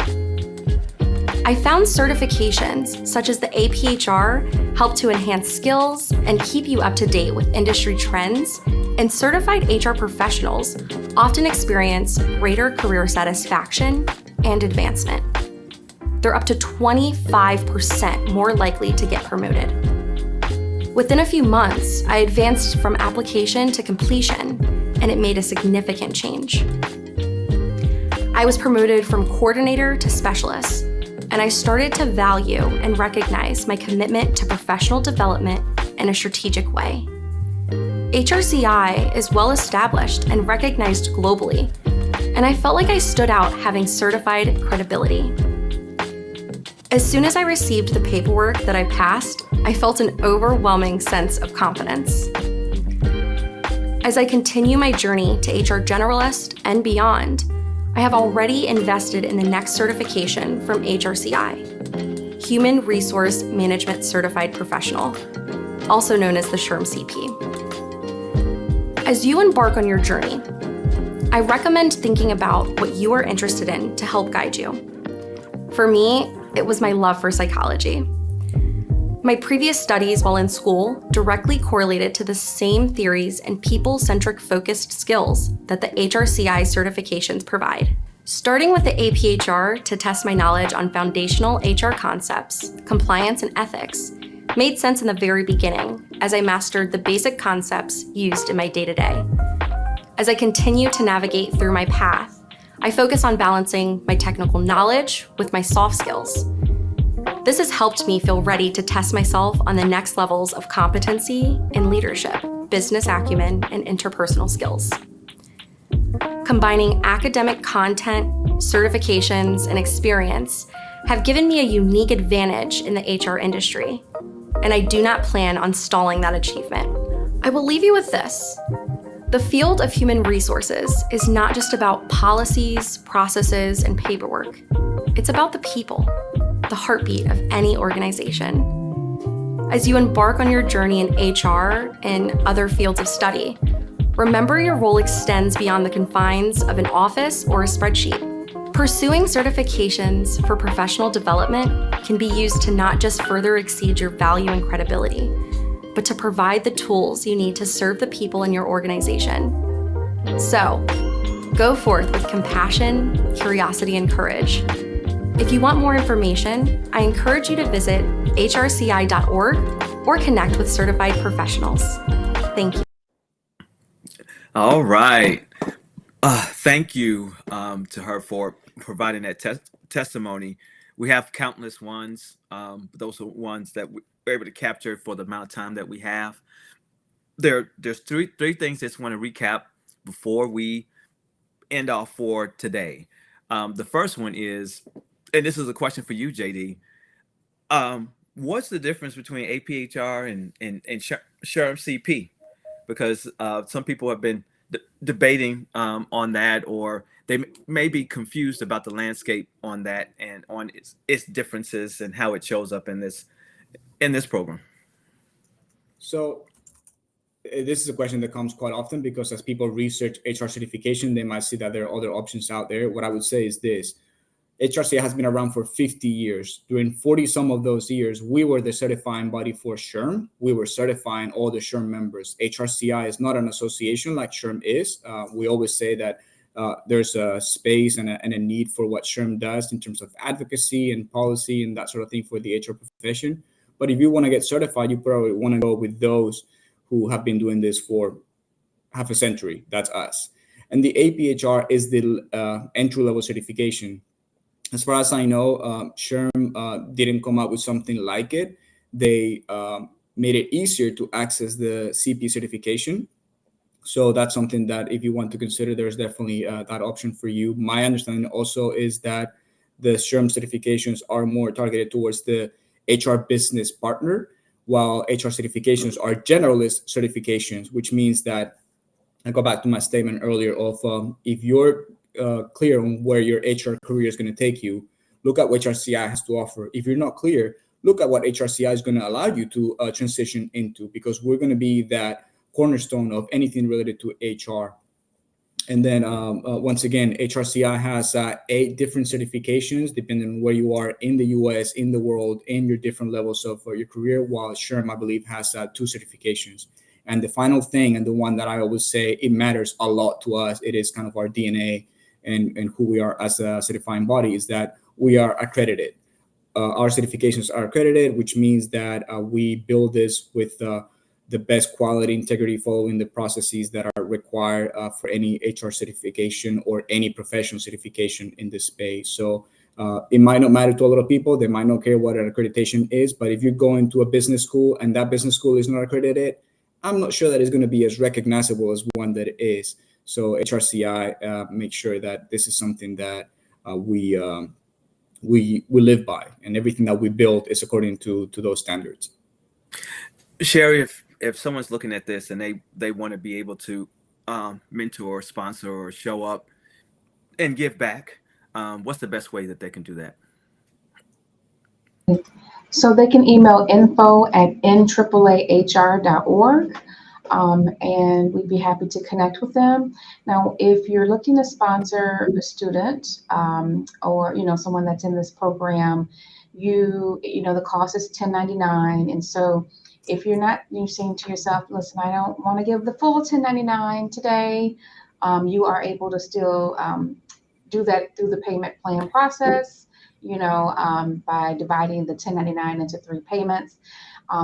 I found certifications such as the APHR help to enhance skills and keep you up to date with industry trends, and certified HR professionals often experience greater career satisfaction and advancement. They're up to 25% more likely to get promoted. Within a few months, I advanced from application to completion, and it made a significant change. I was promoted from coordinator to specialist, and I started to value and recognize my commitment to professional development in a strategic way. HRCI is well established and recognized globally, and I felt like I stood out having certified credibility. As soon as I received the paperwork that I passed, I felt an overwhelming sense of confidence. As I continue my journey to HR generalist and beyond, I have already invested in the next certification from HRCI, Human Resource Management Certified Professional, also known as the SHRM CP. As you embark on your journey, I recommend thinking about what you are interested in to help guide you. For me, it was my love for psychology. My previous studies while in school directly correlated to the same theories and people-centric focused skills that the HRCI certifications provide. Starting with the APHR to test my knowledge on foundational HR concepts, compliance, and ethics made sense in the very beginning as I mastered the basic concepts used in my day-to-day. As I continue to navigate through my path, I focus on balancing my technical knowledge with my soft skills. This has helped me feel ready to test myself on the next levels of competency in leadership, business acumen, and interpersonal skills. Combining academic content, certifications, and experience have given me a unique advantage in the HR industry, and I do not plan on stalling that achievement. I will leave you with this. The field of human resources is not just about policies, processes, and paperwork. It's about the people, the heartbeat of any organization. As you embark on your journey in HR and other fields of study, remember your role extends beyond the confines of an office or a spreadsheet. Pursuing certifications for professional development can be used to not just further exceed your value and credibility, but to provide the tools you need to serve the people in your organization. So, go forth with compassion, curiosity, and courage. If you want more information, I encourage you to visit hrci.org or connect with certified professionals. Thank you. All right. Thank you to her for providing that testimony. We have countless ones. Those are ones that we're able to capture for the amount of time that we have. There's three things I just want to recap before we end off for today. The first one is, and this is a question for you, JD. What's the difference between APHR and SHRM CP? Because some people have been debating on that, or they may be confused about the landscape on that and on its differences and how it shows up in this program. So this is a question that comes quite often, because as people research HR certification, they might see that there are other options out there. What I would say is this: HRCI has been around for 50 years. During 40 some of those years, we were the certifying body for SHRM. We were certifying all the SHRM members. HRCI is not an association like SHRM is. We always say that there's a space and a need for what SHRM does in terms of advocacy and policy and that sort of thing for the HR profession. But if you want to get certified, you probably want to go with those who have been doing this for half a century. That's us. And the APHR is the entry-level certification. As far as I know, SHRM didn't come up with something like it. They made it easier to access the CP certification. So that's something that if you want to consider, there's definitely that option for you. My understanding also is that the SHRM certifications are more targeted towards the HR business partner, while HR certifications are generalist certifications, which means that I go back to my statement earlier of if you're clear on where your HR career is going to take you, look at what HRCI has to offer. If you're not clear, look at what HRCI is going to allow you to transition into, because we're going to be that cornerstone of anything related to HR. And then once again, HRCI has 8 different certifications depending on where you are in the US, in the world, in your different levels of your career, while SHRM, I believe, has 2 certifications. And the final thing, and the one that I always say it matters a lot to us, it is kind of our DNA and who we are as a certifying body, is that we are accredited. Our certifications are accredited, which means that we build this with the best quality integrity, following the processes that are required for any HR certification or any professional certification in this space. So it might not matter to a lot of people. They might not care what an accreditation is, but if you're going to a business school and that business school is not accredited, I'm not sure that it's going to be as recognizable as one that is. So HRCI makes sure that this is something that we live by, and everything that we build is according to those standards. Sherry, if someone's looking at this and they want to be able to mentor, sponsor, or show up and give back, what's the best way that they can do that? So they can email info@naaaahr.org, and we'd be happy to connect with them. Now, if you're looking to sponsor a student or someone that's in this program, the cost is $10.99, and so if you're saying to yourself, listen, I don't want to give the full $10.99 today, you are able to still do that through the payment plan process, by dividing the $10.99 into 3 payments.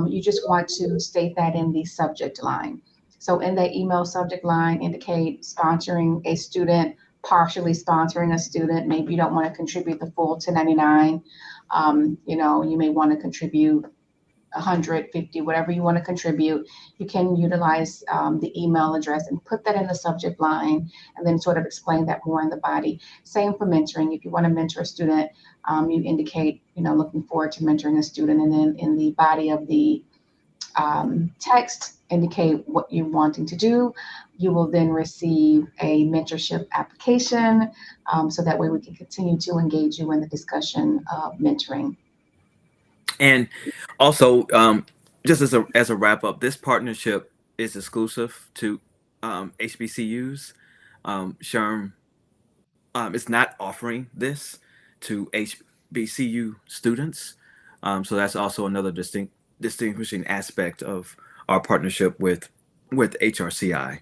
You just want to state that in the subject line. So in that email subject line, indicate sponsoring a student, partially sponsoring a student. Maybe you don't want to contribute the full $10.99. You may want to contribute 150, whatever you want to contribute. You can utilize the email address and put that in the subject line, and then sort of explain that more in the body. Same for mentoring. If you want to mentor a student, you indicate, looking forward to mentoring a student, and then in the body of the text, indicate what you're wanting to do. You will then receive a mentorship application, so that way we can continue to engage you in the discussion of mentoring. And also, just as a wrap up, this partnership is exclusive to HBCUs. SHRM is not offering this to HBCU students. So that's also another distinguishing aspect of our partnership with HRCI.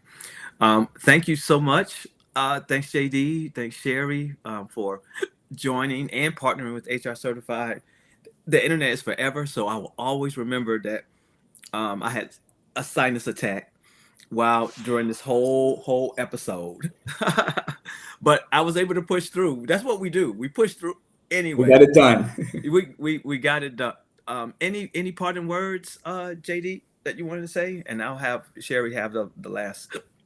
Thank you so much. Thanks, JD. Thanks, Sherry, for joining and partnering with HR Certified. The internet is forever, so I will always remember that I had a sinus attack while during this whole episode. But I was able to push through. That's what we do. We push through We got anyway. it done. We got it done. Any parting words, JD, that you wanted to say? And I'll have Sherry have the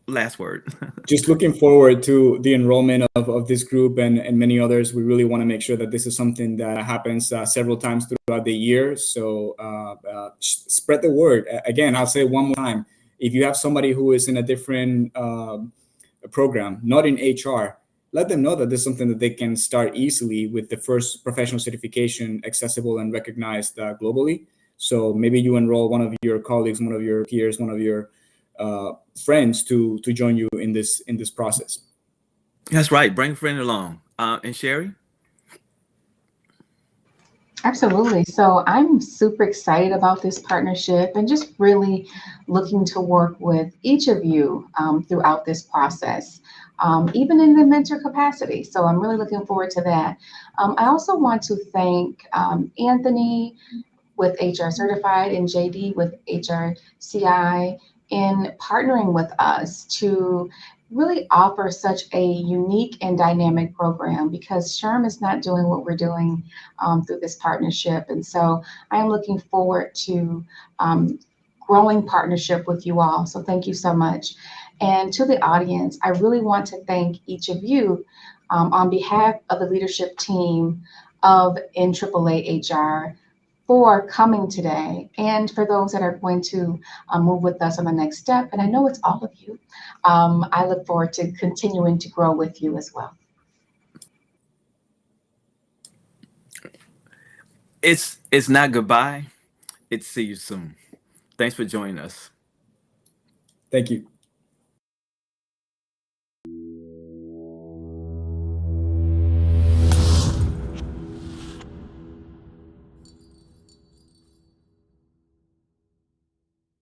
last word. Just looking forward to the enrollment of this group and many others. We really want to make sure that this is something that happens several times throughout the year. So spread the word. Again, I'll say one more time. If you have somebody who is in a different program, not in HR, let them know that this is something that they can start easily with the first professional certification accessible and recognized globally. So maybe you enroll one of your colleagues, one of your peers, one of your friends to join you in this process. That's right. Bring a friend along. And Sherry? Absolutely. So I'm super excited about this partnership and just really looking to work with each of you throughout this process, even in the mentor capacity. So I'm really looking forward to that. I also want to thank Anthony with HR Certified and JD with HRCI in partnering with us to really offer such a unique and dynamic program, because SHRM is not doing what we're doing through this partnership. And so I am looking forward to growing partnership with you all. So thank you so much. And to the audience, I really want to thank each of you on behalf of the leadership team of NAAAH HR for coming today, and for those that are going to move with us on the next step. And I know it's all of you. I look forward to continuing to grow with you as well. It's not goodbye. It's see you soon. Thanks for joining us. Thank you.